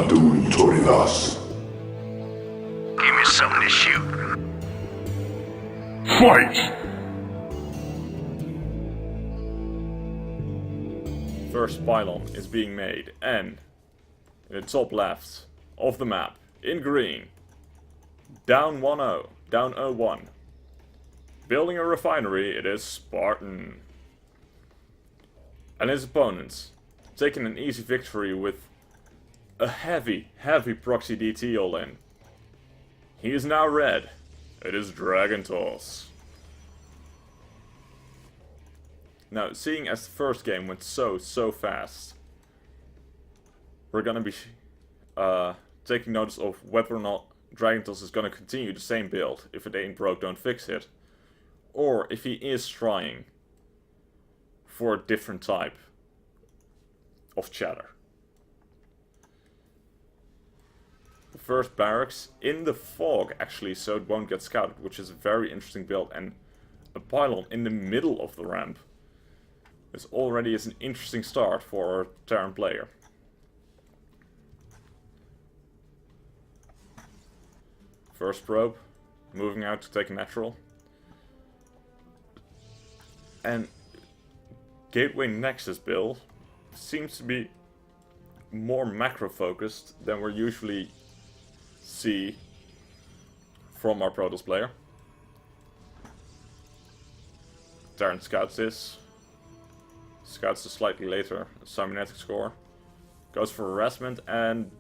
DragonToss. Give me something to shoot. Fight! First pylon is being made, and in the top left of the map, in green, down 1-0, down 0-1. Building a refinery, it is Sparten. And his opponents taking an easy victory with a heavy proxy DT all in. He is now red. It is DragonToss. Now, seeing as the first game went so fast, we're gonna be taking notice of whether or not DragonToss is gonna continue the same build. If it ain't broke, don't fix it. Or if he is trying for a different type of chatter. The first barracks in the fog, actually, so it won't get scouted, which is a very interesting build, and a pylon in the middle of the ramp. This already is an interesting start for a Terran player. First probe, moving out to take a natural. And Gateway Nexus build seems to be more macro focused than we usually see from our Protoss player. Terran scouts this. Scouts the slightly later cybernetic score. Goes for harassment, and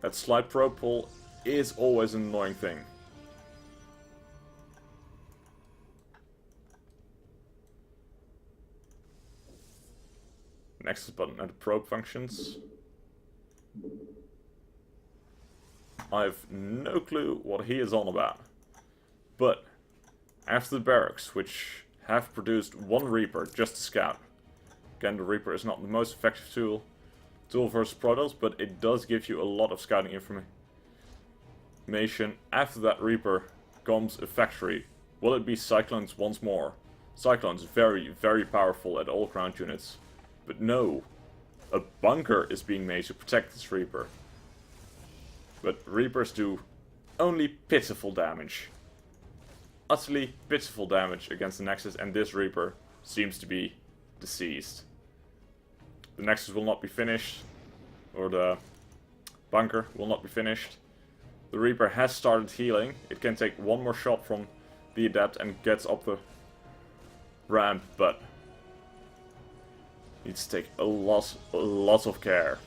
that slight probe pull is always an annoying thing. Nexus button and the probe functions. I have no clue what he is on about. But after the barracks, which have produced one Reaper just to scout. Again, the Reaper is not the most effective tool versus Protoss, but it does give you a lot of scouting information. After that Reaper comes a factory. Will it be Cyclones once more? Cyclones very powerful at all ground units. But no, a bunker is being made to protect this Reaper. But Reapers do only pitiful damage. Utterly pitiful damage against the Nexus, and this Reaper seems to be deceased. The Nexus will not be finished, or the bunker will not be finished. The Reaper has started healing. It can take one more shot from the Adept and gets up the ramp, but needs to take a lot of care.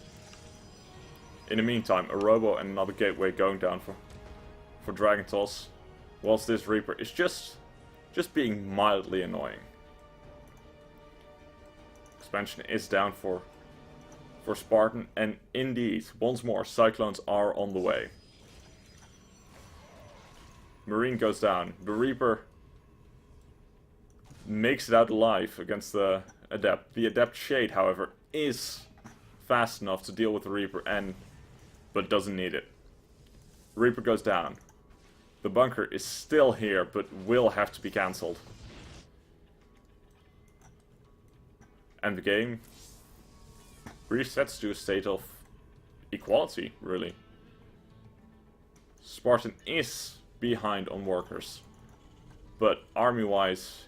In the meantime, a Robo and another Gateway going down for DragonToss, whilst this Reaper is just being mildly annoying. Expansion is down for Sparten, and indeed, once more, Cyclones are on the way. Marine goes down. The Reaper makes it out alive against the Adept. The Adept Shade, however, is fast enough to deal with the Reaper, but doesn't need it. Reaper goes down. The bunker is still here, but will have to be cancelled. And the game resets to a state of equality, really. Sparten is behind on workers, but army-wise,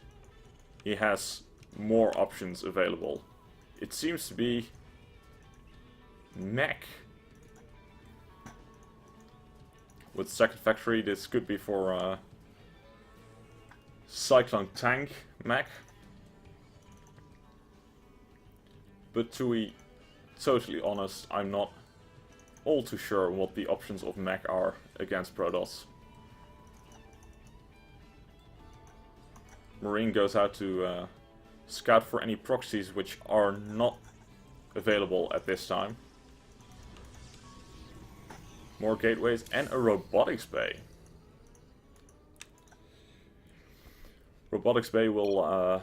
he has more options available. It seems to be mech. With second factory, this could be for Cyclone tank mech. But to be totally honest, I'm not all too sure what the options of mech are against Protoss. Marine goes out to scout for any proxies which are not available at this time. More gateways and a robotics bay. Robotics bay will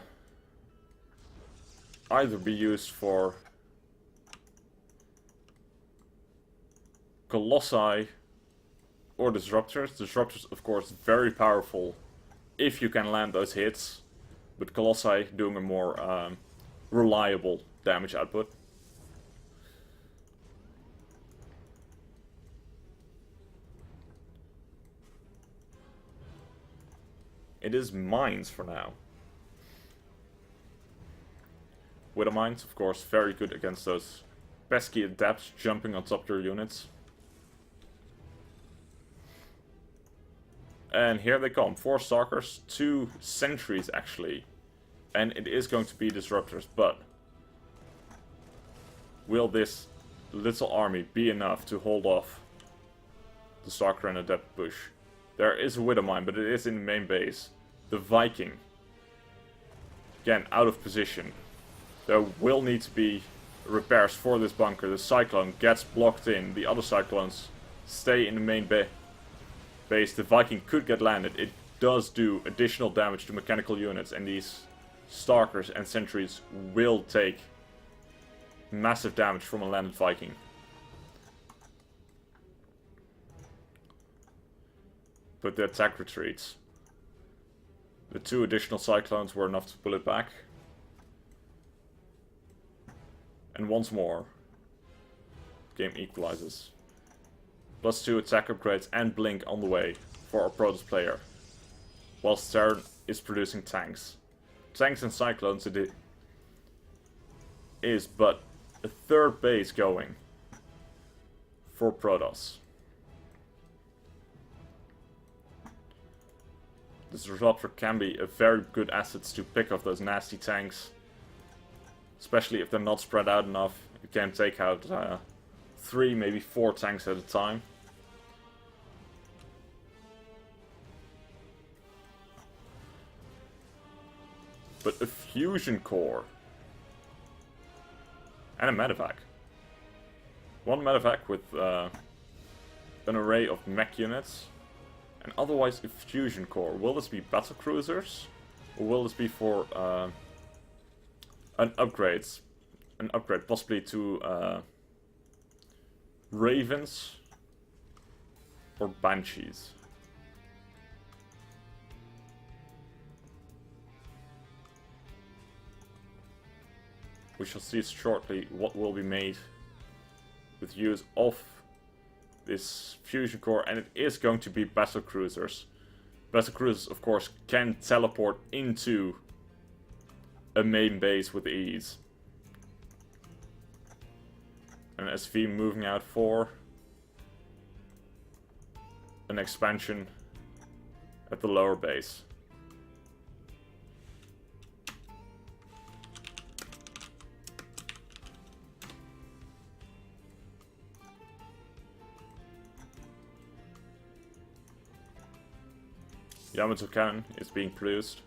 either be used for Colossi or Disruptors. Disruptors, of course, very powerful if you can land those hits, but Colossi doing a more reliable damage output. It is mines for now. Widow mines, of course, very good against those pesky adepts jumping on top of your units. And here they come. 4 Stalkers, 2 Sentries actually. And it is going to be Disruptors, but will this little army be enough to hold off the Stalker and Adept push? There is a Widow mine, but it is in the main base. The Viking, again, out of position. There will need to be repairs for this bunker. The Cyclone gets blocked in. The other Cyclones stay in the main base. The Viking could get landed. It does do additional damage to mechanical units, and these Stalkers and Sentries will take massive damage from a landed Viking. But the attack retreats. The 2 additional Cyclones were enough to pull it back. And once more, game equalizes. +2 attack upgrades and blink on the way for our Protoss player. Whilst Terran is producing tanks. Tanks and Cyclones it is but a 3rd base going for Protoss. This Disruptor can be a very good asset to pick off those nasty tanks. Especially if they're not spread out enough. You can take out 3, maybe 4 tanks at a time. But a fusion core. And a medevac. 1 medevac with an array of mech units. And otherwise a fusion core. Will this be battle cruisers? Or will this be for an upgrade possibly to Ravens or Banshees? We shall see shortly what will be made with use of this fusion core, and it is going to be battle cruisers. Battle cruisers, of course, can teleport into a main base with ease. And SV moving out for an expansion at the lower base. Yamato cannon is being produced.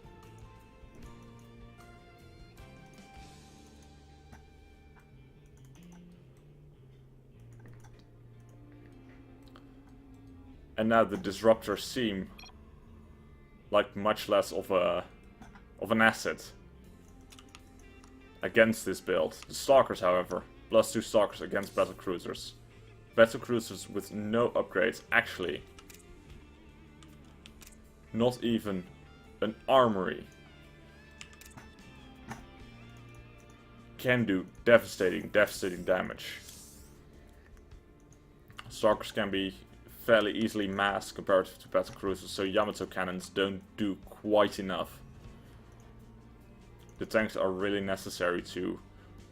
And now the Disruptors seem like much less of an asset against this build. The Stalkers, however, +2 Stalkers against Battle Cruisers. Battle Cruisers with no upgrades, actually. Not even an armory can do devastating damage. Stalkers can be fairly easily masked compared to battle cruisers, so Yamato cannons don't do quite enough. The tanks are really necessary to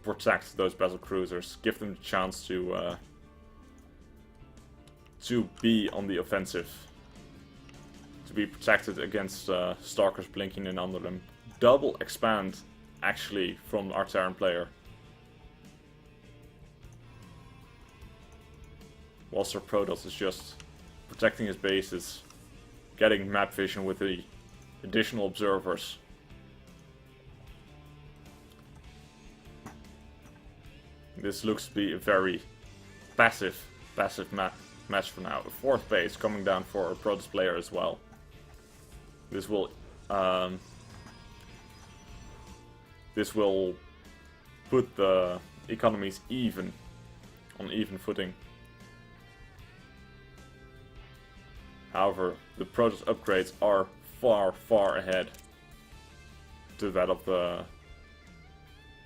protect those battle cruisers, give them the chance to be on the offensive. To be protected against Stalkers blinking in under them. Double expand, actually, from our Terran player. Whilst our Protoss is just protecting his bases, getting map vision with the additional observers. This looks to be a very passive match for now. A 4th base coming down for a Protoss player as well. This will put the economies on even footing. However, the Protoss upgrades are far ahead to that of the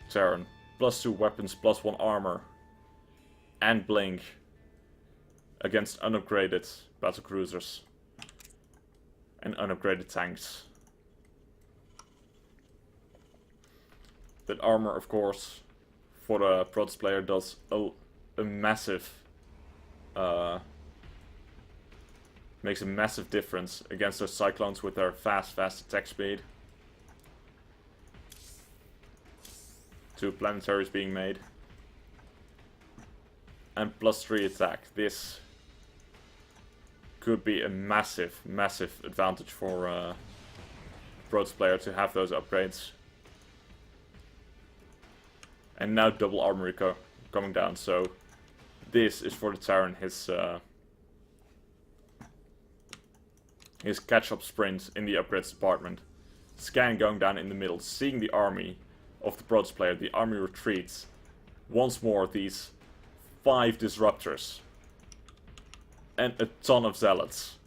Terran. +2 weapons, +1 armor, and blink against unupgraded battle cruisers and unupgraded tanks. That armor, of course, for the Protoss player does a massive... makes a massive difference against those Cyclones with their fast attack speed. 2 planetaries being made. And +3 attack. This could be a massive advantage for Protoss player to have those upgrades. And now double armory coming down, so this is for the Terran his catch-up sprint in the upgrades department. Scan going down in the middle, seeing the army of the Protoss player. The army retreats. Once more, these 5 disruptors. And a ton of zealots.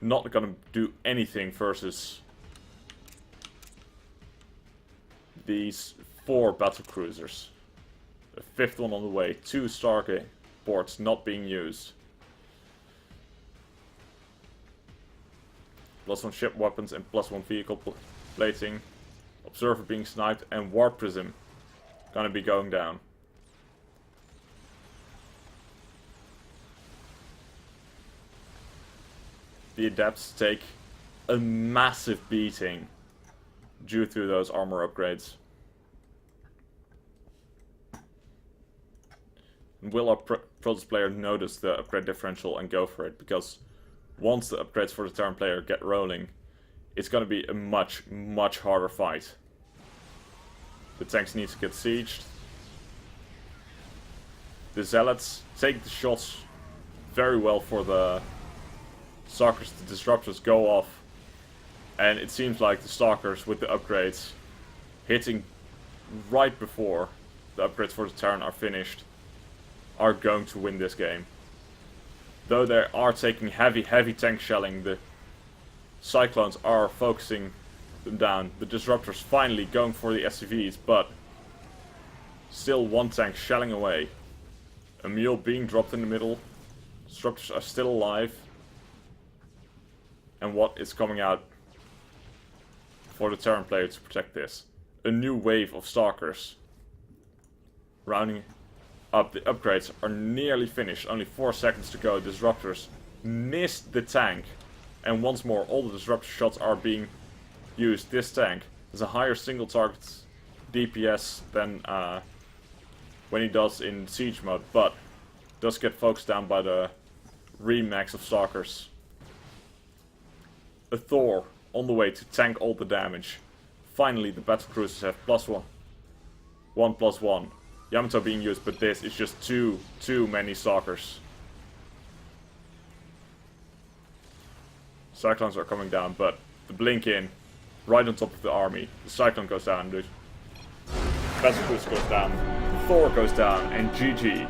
Not gonna do anything versus these 4 battlecruisers. A 5th one on the way. 2 Stargate ports not being used. +1 ship weapons and +1 vehicle plating. Observer being sniped and Warp Prism gonna be going down. The Adepts take a massive beating due to those armor upgrades. Will our Protoss player notice the upgrade differential and go for it? Because once the upgrades for the Terran player get rolling, it's going to be a much harder fight. The tanks need to get sieged. The Zealots take the shots very well for the Stalkers. The Disruptors go off. And it seems like the Stalkers with the upgrades hitting right before the upgrades for the Terran are finished are going to win this game. Though they are taking heavy tank shelling, the Cyclones are focusing them down. The Disruptors finally going for the SCVs, but still 1 tank shelling away. A mule being dropped in the middle. Disruptors are still alive. And what is coming out for the Terran player to protect this? A new wave of Stalkers. Rounding up, the upgrades are nearly finished. Only 4 seconds to go. Disruptors missed the tank. And once more, all the disruptor shots are being used. This tank has a higher single target DPS than when he does in siege mode, but does get focused down by the remax of Stalkers. A Thor on the way to tank all the damage. Finally, the battlecruisers have +1. 1+1. Yamato being used, but this is just too many Stalkers. Cyclones are coming down, but the blink in, right on top of the army. The Cyclone goes down, the battlecruiser goes down, the Thor goes down, and GG.